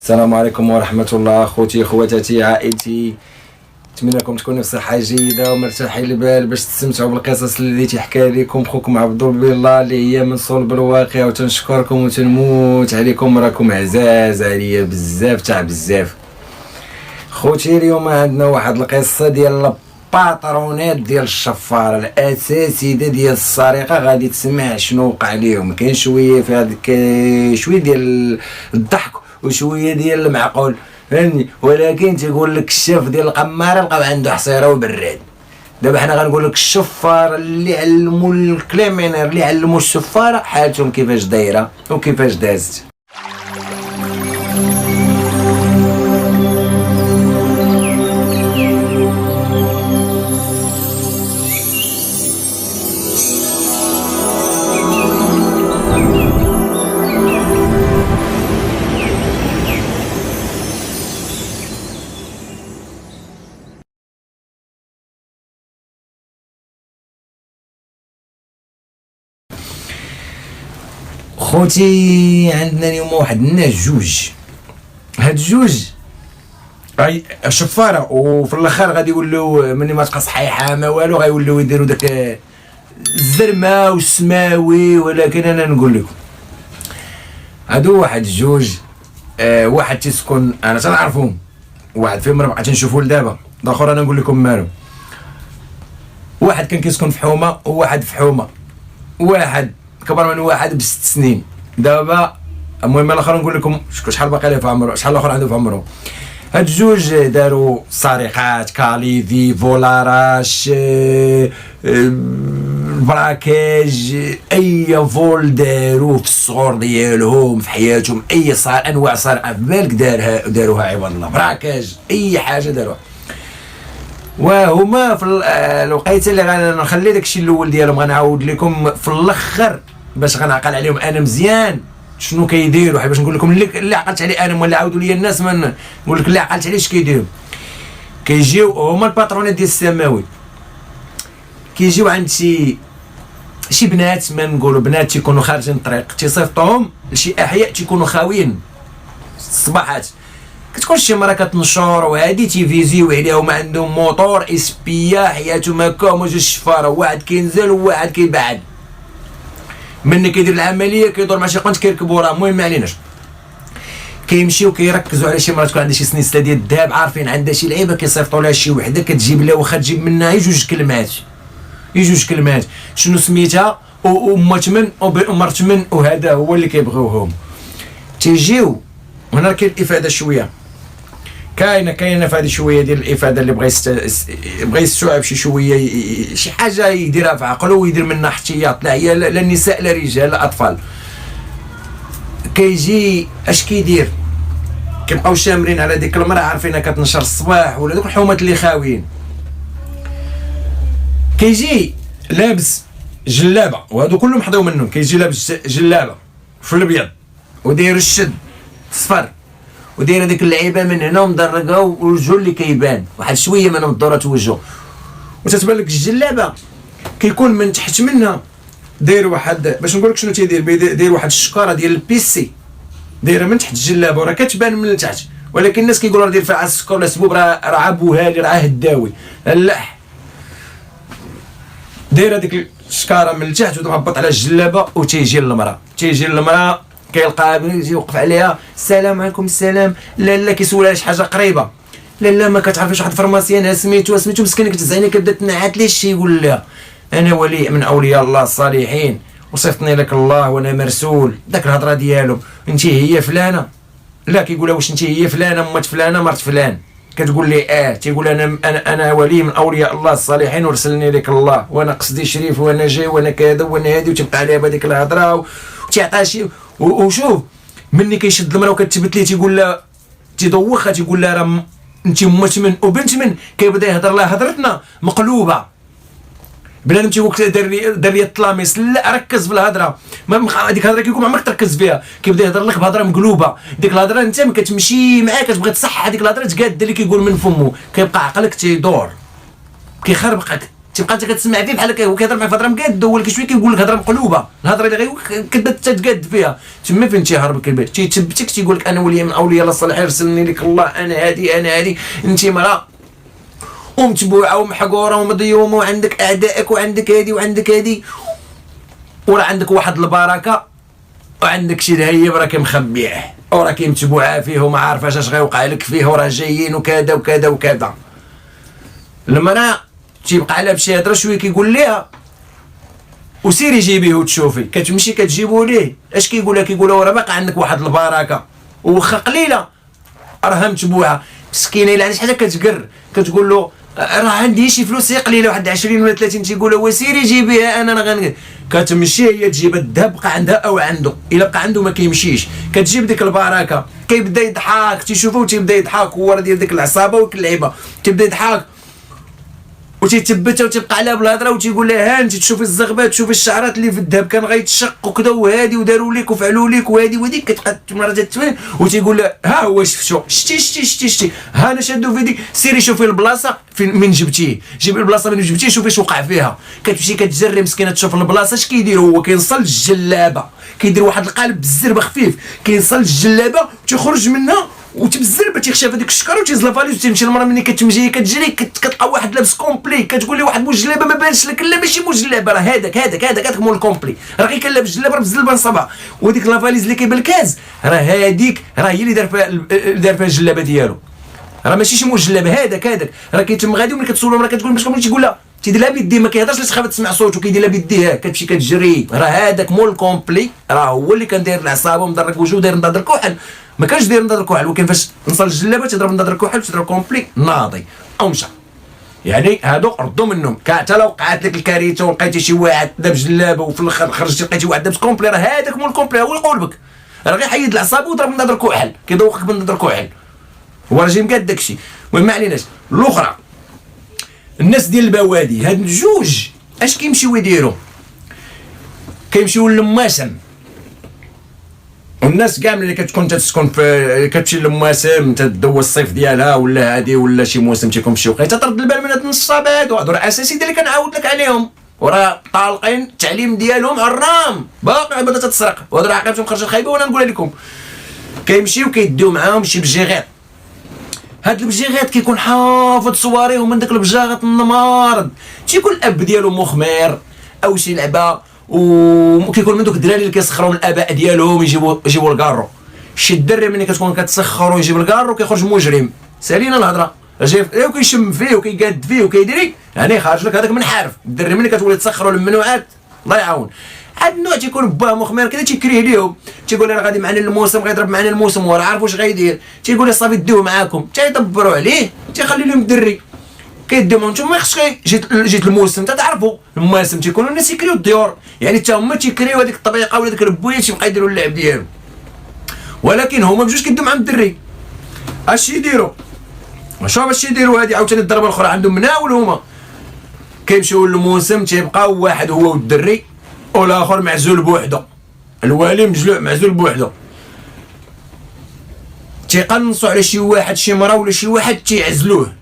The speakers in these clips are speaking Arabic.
السلام عليكم ورحمة الله خوتي خواتاتي عائلتي. نتمنى لكم تكونوا بصحة جيدة ومرتاحين البال باش تستمتعوا بالقصص اللي تيحكي لكم خوكم عبد بالله اللي هي من صلب الواقع، وتنشكركم وتنموت عليكم، راكم عزاز عليا بزاف تاع بزاف. خوتي اليوم عندنا واحد القصة ديال الباترونات ديال الشفارة الاساسي ديال السرقة. غادي تسمع شنو وقع ليهم. كاين شوية في هذاك شوية ديال الضحك وشويه ديال المعقول، فهمني، ولكن تيقول لك الشاف ديال القماره لقاو عنده حصيره وبراد. دابا حنا غنقول لك الشفار اللي علموا الكليمينير اللي علموا الشفاره حالتهم كيفاش دايره وكيفاش دازت. خوتي عندنا اليوم واحد الناس جوج، هاد الجوج غاي شفاره، وفي الاخر غادي يولوا ملي ما تبقى صحيحه ما والو غيولوا يديروا داك الزرمه والسماوي. ولكن انا نقول لكم هادو واحد الجوج، واحد تيسكن انا تنعرفهم، واحد فيهم راه تنشوفوا لدابا، الاخر انا نقول لكم مالو. واحد كان كيسكن في حومه وواحد في حومه، واحد كبر من واحد ب6 سنين دابا. المهم الاخر نقول لكم شحال باقي ليه في عمره، شحال الاخر عنده في عمره. هاد الجوج داروا سرقات، كاليدي، فولاراش، براكاج، اي فول داروه في الصغر ديالهم في حياتهم، اي صار انواع سرقه في بالك داروها عباد الله، براكاج اي حاجه داروها. وهما في الوقيته اللي غنخلي داكشي الاول ديالهم غنعاود لكم في الاخر باش غنعقل عليهم انا مزيان شنو كيديروا، باش نقول لكم اللي عقلت عليه انا ولا عاودوا لي الناس من نقول لك اللي عقلت عليه اش كيديروا. كيجيو هما الباترونات ديال السماوي، كيجيو عند شي بنات، ما نقولوا بنات تيكونوا خارجين الطريق، تيصيفطوهم لشي احياء تيكونوا خاويين الصباحات. كتكون شي مرة كتنشر وهادي تيفيزيو عليها وما عندهم موطور اسبيا، حياتهم هكا هما جوج شفاره، واحد كينزل وواحد كيبعد. ملي كيدير العمليه كيدور مع شي قنت كيركبوا راه، المهم ما عليناش. كيمشيو كيركزوا على شي مرة تكون عندها شي سنيسله ديال الذهب، عارفين عندها شي لعيبه كيصيفطوا لها شي وحده كتجيب لها، واخا تجيب منها غير جوج كلمات، شنو سميتها وامت من ومرت من، وهذا هو اللي كيبغيوهم. تيجيو هنا كاين الافاده شويه، كاينه في هذه شويه ديال الافاده اللي بغى يستوعب شي شويه شي حاجه يديرها في عقله ويدير منها احتياط، لا هي لا النساء لا رجال لا اطفال. كيجي اش كيدير، كيبقاو شامرين على ديك المراه عارفينها كتنشر الصباح ولا دوك الحومات اللي خاويين. كيجي لابس جلابه، وهادو كلهم حضروا منهم، كيجي لابس جلابه في الابيض وداير الشد صفر، وداير هذيك اللعيبه من هنا ومدرقه ووجهو اللي كيبان واحد شويه من مدورات وجهو، وتتبان لك الجلابه كيكون من تحت منها داير واحد، باش نقول لك شنو تيدير، داير واحد الشكاره ديال البيسي دايره من تحت الجلابه وراه كتبان من تحت، ولكن الناس كيقولوا راه داير فيها السكر ولا سبوب، راه عبوها لي راه هداوي. لا، داير هذيك الشكاره من التحت ومهبط على الجلابه، وتيجي المراه كيلقاها يجي يوقف عليها، السلام عليكم السلام، لا كيسولها شي حاجه قريبه، لا ما كتعرفيش واحد فرماسيان سميتو مسكينه كتزعيني كبدا تنعات ليش شي، يقول لها انا ولي من اولياء الله الصالحين وصفتني لك الله وانا مرسول. داك الهضره ديالو انت هي فلانه، لا كيقول لها واش انت هي فلانه امت فلانه مرت فلان، كتقول لي تيقول انا ولي من اولياء الله الصالحين ورسلني لك الله وانا قصدي شريف وانا جاي وانا كذا وانا هادي، وتبقى عليها بهذيك الهضره وتيعطيها شي. وشوف ملي كيشد المراه وكتثبت ليه تيقول لها تيدوخها، تيقول لها راه انت امت من وبنت من، كيبدا يهضر لها هضرتنا مقلوبه. بنادم تيقول دار لي الطلاميس، لا ركز في الهضره، هذيك الهضره كيكون عمرك تركز فيها، كيبدا يهضر لك بهضره مقلوبه، ديك الهضره انت ما كتمشي معاك، كتبغي تصح هذيك الهضره تقاد اللي كيقول من فمه، كيبقى عقلك تيدور كيخربقك، تبقى انت كتسمع فيه بحال هكا هو كيهضر معاك في هضره مقاده ولكن شويه كيقول لك هضره مقلوبه، الهضره اللي غير كتبدا تتقاد فيها تما فين تيهرب الكلمات تيثبتك تيقول لك انا ولي من اولياء الله الصالح يرسلني لك الله انا هادي انت مراه ومتبوعه ومحقوره ومضيومه وعندك اعدائك وعندك هادي وعندك هادي وراه عندك واحد البركه وعندك شي دهيب راكي مخبيه وراكي متبوعه فيه وما عارفاش اش غيوقع لك فيه وراه جايين وكذا وكذا وكذا. المراه تيبقى على بشي هضره شويه كيقول ليها وسيري جيبيه وتشوفي، كتمشي كتجيبو ليه اش كيقول لها؟ كيقول لها راه باقي عندك واحد البركه وخا قليله راها متبوعه مسكينه الا عندها شي حاجه كتقر كتقول له راه عندي شي فلوس قليله واحد 20 ولا 30، تيقول له وسيري جيبيها انا غنقول. كتمشي هي تجيب الذهب بقى عندها او عنده، الا بقى عنده ما كيمشيش، كتجيب ديك البركه كيبدا يضحك تيشوفو تيبدا يضحك هو راه ديال ديك العصابه وكاللعيبه تيبدا يضحك وتيثبتها وتبقى عليها بالهضره وتيقول لها ها انت تشوفي الزغبات تشوفي الشعرات اللي في الذهب كان غيتشق وكذا وهادي وداروا لك وفعلوا لك وهادي وديك كتبقى المراه تتفهم وتيقول لها ها هو شتي ها انا شادو في ديك سيري شوفي البلاصه فين من جبتيه جيبي البلاصه من جبتيه شوفي اش وقع فيها. كتمشي كتجري مسكينه تشوف البلاصه اش كيدير هو كينصل الجلابه كيدير واحد القالب بالزربه خفيف كينصل الجلابه وتيخرج منها وتبزربه تيخشى في ديك الشكر وتيزلا فاليز وتمشي المراه ملي كتمشي كتجري كتلقى واحد لابس كومبلي كتقول لي واحد مجلبه ما بانش لك لا ماشي مجلبه راه هذاك مول الكومبلي راه غير كان لابس جلابه بالزلبه نصبها وديك لافاليز اللي كيبان الكاز راه هذيك راه هي اللي دار فيها الجلابه ديالو راه ماشي شي مجلبه هذاك راه كيتم غادي وملي كتسولو المراه كتقول باش تيقول لها تيدير لها بيديه ما كيهضرش لا تخاف تسمع صوته كيدير لها بيديه كتمشي كتجري راه هذاك مول الكومبلي راه هو اللي كان داير العصابه ومدرك وجهه داير نضاد الكحل ما كانش داير نضاد الكحل ولكن فاش نصل الجلابه تضرب نضاد الكحل تضرب كومبلي ناضي او مشى. يعني هادو ردوا منهم حتى لو وقعت لك الكارثه ولقيتي شي واحد داب جلابه وفي الاخر خرجتي لقيتي واحد داب كومبلي راه هذاك مول الكومبلي هو يقول بك راه غير حيد العصابه وضرب نضاد الكحل كيدوقك بنضاد الكحل هو راه جاي مقاد داكشي. المهم ما عليناش. الاخرى الناس ديال البوادي هاد الجوج اش كيمشيو يديروا؟ كيمشيو للماسم والناس كاع ملي كتكون تسكن في كتمشي للمواسم تدوي الصيف ديالها ولا هادي ولا شي موسم تيكون شي وقيته ترد البال من هاد النصابه هادو راه اساسي اللي كنعاود لك عليهم وراه طالقين التعليم ديالهم عرام باقي بدات تتسرق وهاد راه عقيبتهم خرجت خايبه وانا نقولها لكم. كيمشيو كيديو معاهم شي بجيغيط هاد البجيغيط كيكون حافظ صواريهم من داك البجاغط النمارض تيكون الاب ديالو مخمر او شي لعبه وكيكون من دوك الدراري اللي كيسخروا الاباء ديالهم يجيبوا الكارو. شي الدري ملي كتكون كتسخر ويجيب الكارو كيخرج مجرم سالينا الهضره جاي وكيشم فيه وكيقاد فيه وكيديري يعني خارج لك هذاك من حارف. الدري ملي كتولي تسخروا الممنوعات الله يعاون. هاد النوع تيكون باه مخمر كذا تيكريه ليهم تيقول لي راه غادي معنا الموسم غيضرب معنا الموسم وراه عارف واش غيدير تيقول لي صافي ديوه معاكم تيدبروا عليه تيخلي لهم الدري كيديو نتوما خصك جيت الموسم تعرفوا المواسم تيكونوا الناس يكريو الديور يعني حتى هما تيكريو هذيك الطبيقه ولا ديك البويه تيبقى يديروا اللعب ديالهم ولكن هما بجوج كيديو معاهم الدري اش يديروا شوف اش يديروا. هذه عاوتاني الضربه الاخرى عندهم مناول هما كيمشيو للموسم تيبقاو واحد هو والدري والاخر معزول بوحده الوالي مجلوع معزول بوحده تيقنصوا على شي واحد شي مرا ولا شي واحد تيعزلوه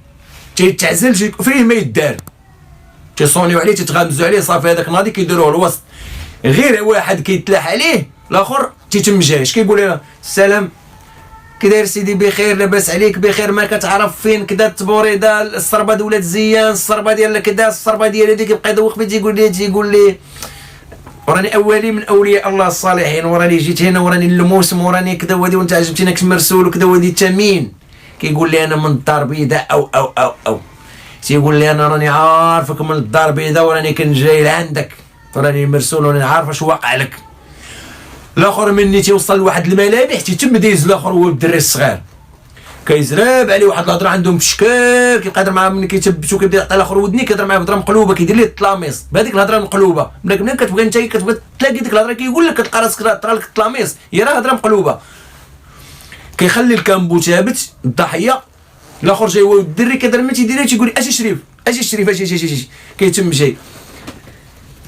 تيتعزل فيه ما يدار تيصونيو عليه تيتغامزوا عليه صافي هذاك ناضي كيديروه الوسط غير واحد كيتلاح عليه الاخر تيتم جايش كيقول له السلام كي داير سيدي بخير لاباس عليك بخير ما كتعرف فين كدا التبوريده الصربه د ولاد زيان الصربه ديال كدا الصربه ديال هذيك كيبقى يدوق فيه تيقول لي وراني اولي من اولياء الله الصالحين وراني جيت هنا وراني الموسم وراني كذا ودي وانت عجبتيني كنت مرسول وكذا ودي انت مين؟ كيقول لي انا من الدار البيضاء او تيقول لي انا راني عارفك من الدار البيضاء وراني كنجاي لعندك وراني مرسول وراني عارف اش واقع لك. الاخر مني تيوصل لواحد الملامح تيتم دايز الاخر هو الدري الصغير كيزراب عليه واحد الهضره عندهم في شكل كيبقى يهضر معاه ملي كيتبتو كيبدا يعطي الاخر ودني كيهضر معاه بهضره مقلوبه كيدير ليه التلاميص بهذيك الهضره المقلوبه ملي كتبغي انت كتبغي تلاقي ديك الهضره كيقول لك كتلقى راسك طرا لك التلاميص هي راه هضره مقلوبه كيخلي الكامبو ثابت الضحيه الاخر جاي هو الدري كيهضر ما تيدير تيقول لي اجي شريف اجي كيتم جاي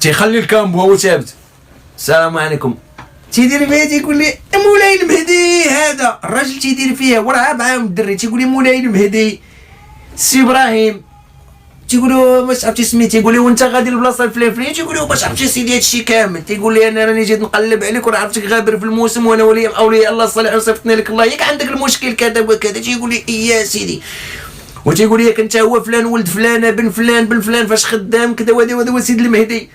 تيخلي الكامبو هو ثابت السلام عليكم تيدير فيها تيقول لي مولاي المهدي هذا الراجل تيدير فيها وراه معاهم الدري تيقول لي مولاي المهدي سي ابراهيم تيقولوا واش عرفتي سميتي، تيقول لي وانت غادي للبلاصه الفلانيه، تيقول لي واش عرفتي سيدي هادشي كامل، تيقول لي انا راني جيت نقلب عليك وراه غابر في الموسم وانا ولي الاولياء الله الصالح وصيفطني لك الله، ياك عندك المشكل كذا وكذا. تيقول لي يا سيدي، وتيقول لي انت هو فلان ولد فلانه بن فلان بن فلان فاش خدام كذا وهذا سيد المهدي.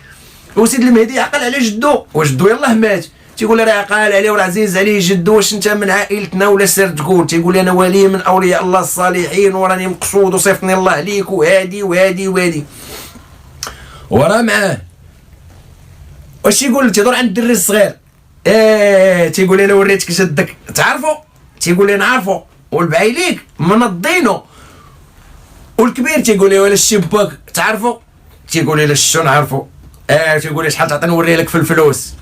وسيد المهدي عقل على جدو، وجدو يلاه مات. تيقول لي راه عقال عليه وراه عزيز عليه جدو، واش انت من عائلتنا ولا سير تقول؟ تيقول لي انا ولي من اولياء الله الصالحين وراني مقصود وصيفطني الله عليك وهادي وهادي وهادي. وراه معاه واش يقول؟ تيدور عند الدري الصغير، تيقول لي انا وريتك جدك تعرفوا؟ تيقول لي نعرفوا والبعيليك منضينو. والكبير تيقول لي ولا الشباك تعرفوا؟ تيقول لي لا شنو نعرفوا. تيقول لي شحال تعطي نوري لك في الفلوس،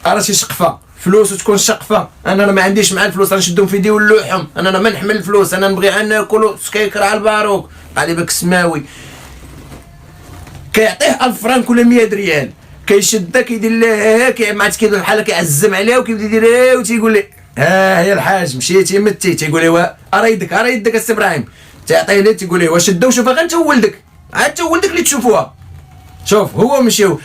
راه شي شقفه فلوس وتكون شقفه. انا ما عنديش مع الفلوس، نشدهم في يدي ونلوحهم، انا ما نحمل الفلوس، انا نبغي غير ناكل سكيكر على الباروك علي بك السماوي. كيعطيه 1000 فرانك ولا 100 ريال، كيشدها كيدير لها كيعمات كيدير بحال كيعزم عليها وكيبدا يدير وتيقول لي ها هي الحاج مشيتي متي. تيقول لي ارى يدك السي ابراهيم. تعطيه ليه تيقول لي واش شدا وشوفها غير انت وولدك، عاد انت وولدك اللي تشوفوها. شوف هو مشيو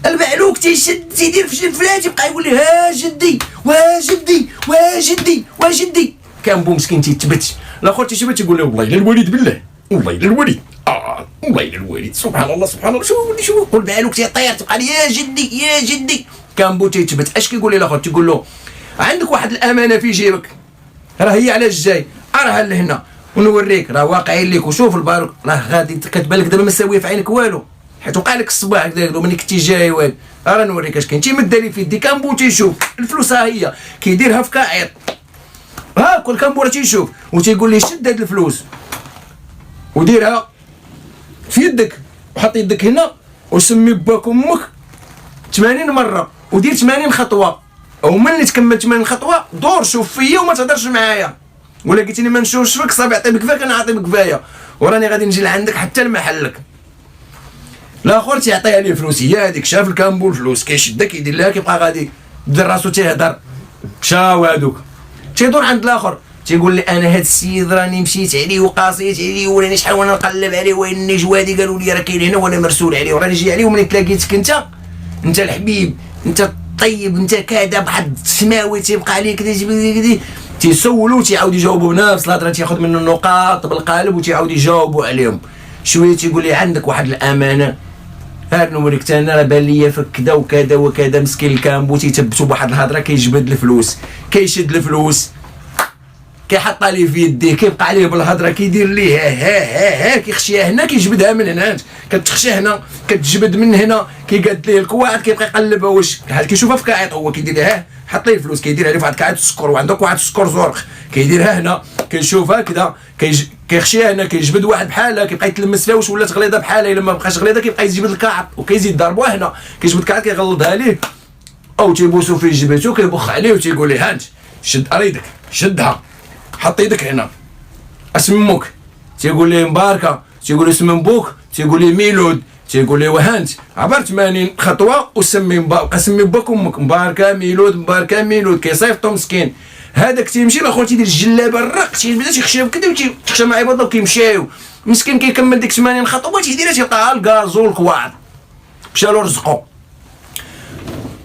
البعلوك تيدير في فلان، تيبقى يقول لي ها جدي وجدي وجدي وجدي. كان بو مسكين تيتبت. الاخر تيشبت تيقول له والله الا الوالد بالله، والله الا الوالد، والله الا الوالد، سبحان الله سبحان الله. شوف البعلوك تيطير تبقى لي يا جدي يا جدي. كان بو تيتبت. اش كيقول لي الاخر؟ تيقول له عندك واحد الامانه في جيبك، راه هي علاش جاي، راها لهنا ونوريك، راه واقعين ليك. وشوف الباروك راه غادي كتبان لك دابا ما ساويه في عينك والو، حيت وقع لك الصباح هكذا ملي كنتي جاي والو. راه نوريك اش كاين. تيمد لي في يدي كامبو تيشوف الفلوس، ها هي كيديرها في كاعيط، ها كل كامبو راه تيشوف وتيقول لي شد هاد الفلوس وديرها في يدك وحط يدك هنا وسمي باك امك 80 مره ودير 80 خطوه، وملي تكمل 80 خطوه دور شوف فيا وما تهضرش معايا، ولا قلتيني ما نشوفش فيك صافي عطي بكفاك انا عاطي بكفايه وراني غادي نجي لعندك حتى لمحلك. الاخر تيعطيها لي فلوس، هي هذيك شاف الكامبو الفلوس كيشدها كيدير لها كيبقى غادي دير راسو تيهضر شاو هادوك. تيدور عند الاخر تيقول لي انا هاد السيد راني مشيت عليه وقاصيت عليه وراني شحال وانا نقلب عليه واني جوادي قالوا لي راه كاين هنا وانا مرسول عليه وراني جاي عليه وملي تلاقيتك انت الحبيب انت الطيب انت كذا بحد السماوي تيبقى عليك كذا. تيسولو تيعاود يجاوبوا بنفس الهضره، تياخذ منه النقاط بالقالب وتيعاود يجاوبوا عليهم شويه. تيقول لي عندك واحد الامانه، هاد نوريك انا راه بان ليا فك كذا وكذا وكذا. مسكين الكامبو تيتبتو بواحد الهضره كيجبد الفلوس كيشد الفلوس كيحطها ليه في يديه كيبقى عليه بالهضره كيدير ليه ها كيخشيها هنا كيجبدها من هنا، كتخشى هنا كتجبد من هنا كيقاد ليه الكواعد كيبقى يقلبها واش بحال كيشوفها في كاعيط هو كيدير لها حط ليه الفلوس كيدير عليه واحد كاعيط السكر وعندك واحد السكر زرق كيديرها هنا كيشوفها كذا كيخشيها هنا كيجبد واحد بحالها كيبقى يتلمس فيها واش ولات غليظه بحالها، الا ما بقاش غليظه كيبقى يجبد الكاعط وكيزيد ضربوها هنا كيجبد الكاعط كيغلظها ليه او تيبوسو في جبهته كيبخ عليه وتيقول ليه هانت شد اريدك شدها حط يدك هنا اسمك. تيقول لي مباركه، تيقول لي اسم بوك، تيقول لي ميلود، تيقول لي وهانت عبر 80 خطوه وسمي مباركه سمي باك امك مباركه ميلود مباركه ميلود. كيصيفطو مسكين هذاك تيمشي الاخر تيدير الجلابه الرق تيبدا تيخشى كذا وتيخشى مع عباد وكيمشيو مسكين كيكمل ديك 80 خطوه تيديرها تيلقاها الكازو الكواعد مشالو رزقو.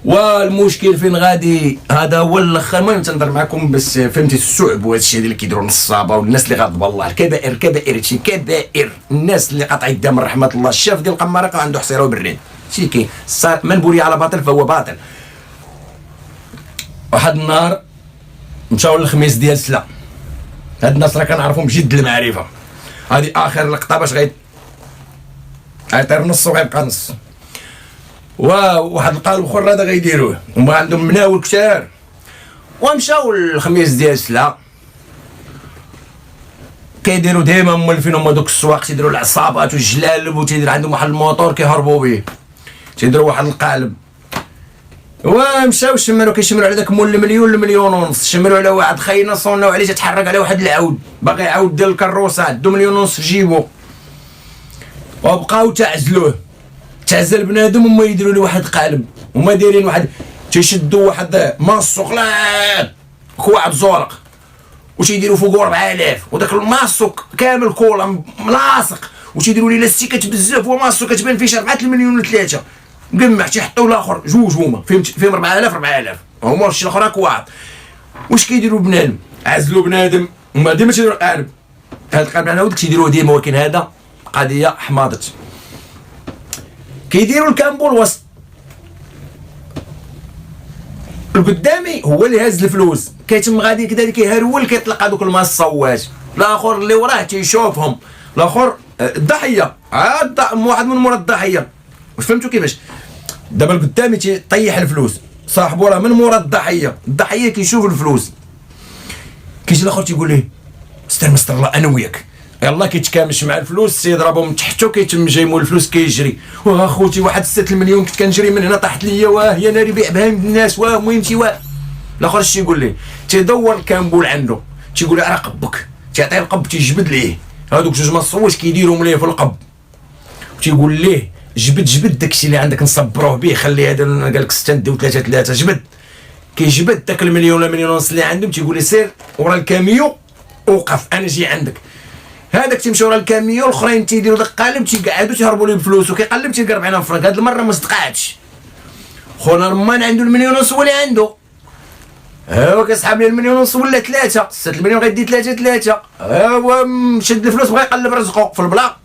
والمشكل فين غادي هذا هو الاخر. المهم تنهضر معكم بس فهمتي السعب وهذا الشيء اللي كيديروا النصابه والناس اللي غاضب الله الكبائر هادشي كبائر. الناس اللي قاطع يدها من رحمه الله الشاف ديال القماره عنده حصيره وبرين شي كاين من بوري على باطل فهو باطل. واحد النهار مشاو للخميس ديال سلا، هاد الناس راه كنعرفهم بجد المعرفه. هادي اخر لقطه باش غيطير نص وغيبقى نص. وواحد القالب اخر هذا غيديروه هما عندهم مناول كثار. ومشاو للخميس ديال سلا كيديروا ديما مولفين هما دوك السواق تيديروا العصابات والجلالب وتيدير عندهم واحد الموطور كيهربوا به تيديروا واحد القالب. ومشاو شمروا كيشمروا على داك مول المليون المليون ونص، شمروا على واحد خاينه صوناو عليه تتحرك على واحد العود باغي يعاود ديال الكروسه عندو مليون ونص في جيبو. وبقاو تعزلوه تعزل بنادم وما يديروا له واحد قالب وما دايرين واحد تيشدوا واحد ماسو خلاق كواعد زورق وتيديروا فوقو 4000 وداك الماسو كامل كولا ملاصق وتيديروا لي لاستيكات بزاف وماسو كتبان فيه شي 4 المليون و3 مجمع تيحطوا الاخر جوج هما فهمت 4000 هما الشي الاخر راك واعر. واش كيديروا بنادم عزلوا بنادم هما ديما تيديروا قارب هاد القارب انا ودك تيديروه ديما ولكن هذا قضيه حماضت. كيديروا الكامبو الوسط القدامي هو اللي هاز الفلوس كيتم غادي كذلك كيهرول كيطلق هذوك المصوات. الاخر اللي وراه تيشوفهم الاخر الضحيه عاد واحد من مورا الضحيه. واش فهمتوا كيفاش؟ دابا القدامي تيطيح الفلوس صاحبو راه من مورا الضحيه كيشوف الفلوس. كيجي الاخر تيقول ليه مستر الله انا وياك يلاه كيتكامش مع الفلوس تيضربهم من تحتو كيتم جاي مول الفلوس كيجري. واه خوتي واحد 6 المليون كنت كنجري من هنا طاحت ليا واه يا ناري بيع بها الناس واه مهمتي واه. الاخر اش تيقول ليه؟ تيدور الكامبول عنده تيقول له راه قبك تيعطيه القب تيجبد ليه هذوك جوج مصوات كيديرهم ليه في القب تيقول ليه جبد داكشي اللي عندك نصبروه به خلي هذا قال لك 6 نديو 3 جبد. كيجبد داك المليون ولا مليون ونص اللي عندهم تيقول لي سير ورا الكاميو وقف انا جي عندك. هذاك تيمشي ورا الكاميو الاخرين تيديروا داك القالب تيقعدوا تيهربوا ليه بفلوس وكيقلب تيلقى 40 فرنك. هاد المره ما صدقاتش خونا رمان عنده المليون ونص هو اللي عنده ايوا كيسحب لي المليون ونص ولا 3 6 المليون غيدي 3 ايوا مشد الفلوس بغا يقلب رزقه في البلا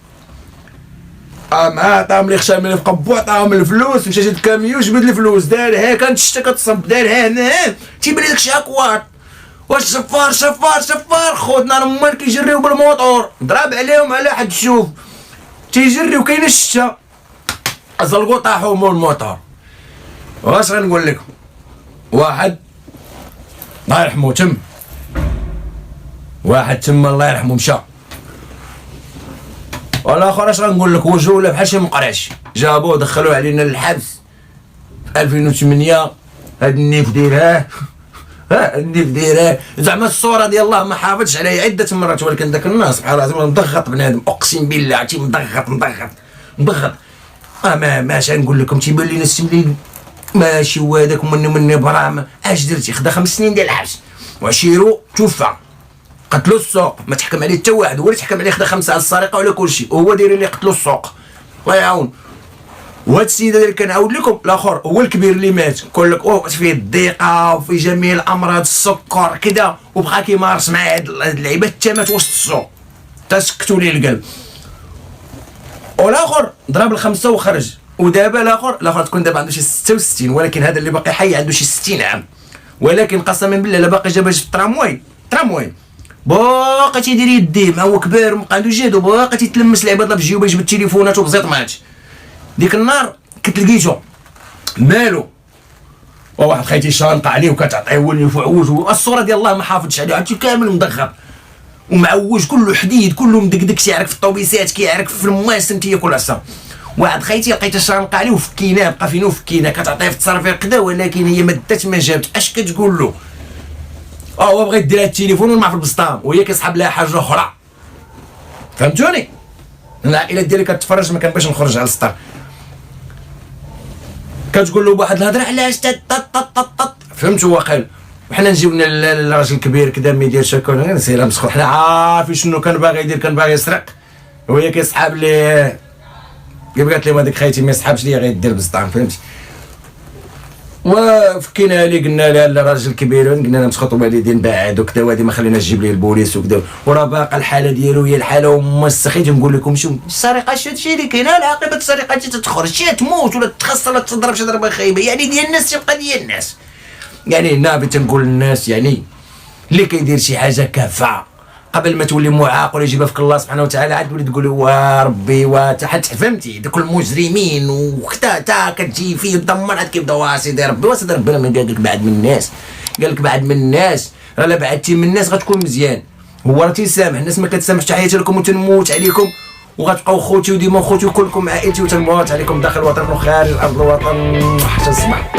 عطاهم لي خشام في قبو عطاهم الفلوس مشى شد الكاميو جبد الفلوس دارها كانت الشتا كتصب دارها هنا تيبان لك شي اكوار. واش شفار خوتنا رمان كيجريو بالموطور ضرب عليهم على حد شوف تيجريو كاين الشتا زلقوا طاحوا مول الموطور. واش غنقول لكم واحد الله يرحمه تم واحد تم الله يرحمه مشى والاخر اش غنقول لك وجهه ولا بحال شي مقرعش جابوه دخلوه علينا للحبس في 2008. هاد النيف ديرها النيف ديرها زعما الصوره ديال الله ما حافظش عليها عده مرات ولكن داك الناس سبحان الله العظيم مضغط بنادم اقسم بالله عرفتي مضغط ماش نقول لكم تيبان لينا السملين ماشي هو هذاك مني برام اش درتي خدا 5 سنين ديال الحبس وعشيرو توفى قتلوا السوق ما تحكم عليه حتى واحد هو اللي تحكم عليه خدا 5 على السرقه ولا كلشي وهو داير اللي قتلوا السوق الله يعاون. وهاد السيد اللي كنعاود لكم الاخر هو الكبير اللي مات كل لك فيه الضيقه وفي جميع الامراض السكر كذا وبقى كيمارس مع هاد اللعيبه حتى مات وسط السوق تسكتوا ليه القلب. والاخر ضرب ال5 وخرج. ودابا الاخر تكون دابا عنده شي 66 ولكن هذا اللي باقي حي عنده شي 60 عام ولكن قسما بالله لا باقي جابها في الترامواي باقي تيدير يديه ما هو كبير وبقى عنده جهد وباقي تيتلمس العباد في جيوبه يجبد التليفونات وبزيط ماتش. ديك النهار كنت لقيتو مالو وواحد خيتي شانطه عليه وكتعطيه ولي فعوج الصوره ديال الله ما حافظش عليه عرفتي كامل مضغط ومعوج كله حديد كله مدقدق تيعرك في الطوبيسات كيعرك في المواسم تياكل عصا. واحد خيتي لقيت الشانطه عليه وفكيناه بقى فينو فكيناه كتعطيه في التصرفير كدا ولكن هي ما دات ما جابت اش كتقول له هو بغى يدير هاد التليفون ونمع في البسطام وهي كيسحب لها حاجه اخرى فهمتوني. العائله ديالي كتفرج ما كنبغيش نخرج على السطر كتقول له بواحد الهضره علاش فهمتوا واقيلا. وحنا نجيو للراجل الكبير كدا ما يديرش هكا سير مسخر حنا عارفين شنو كان باغي يدير كان باغي يسرق وهي كيسحاب ليه كيف قالت لي هذيك خايتي ما يسحبش ليا غيدير بالسطام فهمتي. وفكينا ليه قلنا لها الراجل الكبير قلنا لها مسخطوا والدين بعاد وكذا وهذه ما خليناش تجيب ليه البوليس وكذا وراه باقا الحاله ديالو هي الحاله ومسخيت نقول لكم شو السرقه شي اللي كاينه العاقبه السرقه تتخرج شي تموت ولا تخسر ولا تضرب شي ضربه خايبه يعني ديال الناس تبقى ديال الناس. يعني هنا بغيت نقول للناس يعني اللي كيدير شي حاجه كافه قبل ما تولي معاق ولا يجيبها فيك الله سبحانه وتعالى عاد تولي تقول وا ربي وتحت فهمتي دوك المجرمين وكتا تا كتجي فيه دمر عاد كيبداو سيدي ربي ربنا من قال لك بعد من الناس قال لك بعد من الناس راه لا بعدتي من الناس غتكون مزيان هو راه تيسامح الناس ما كتسامحش تحياتي لكم وتنموت عليكم وغتبقاو خوتي وديما خوتي وكلكم عائلتي وتنموت عليكم داخل الوطن وخارج ارض الوطن حتى الصباح.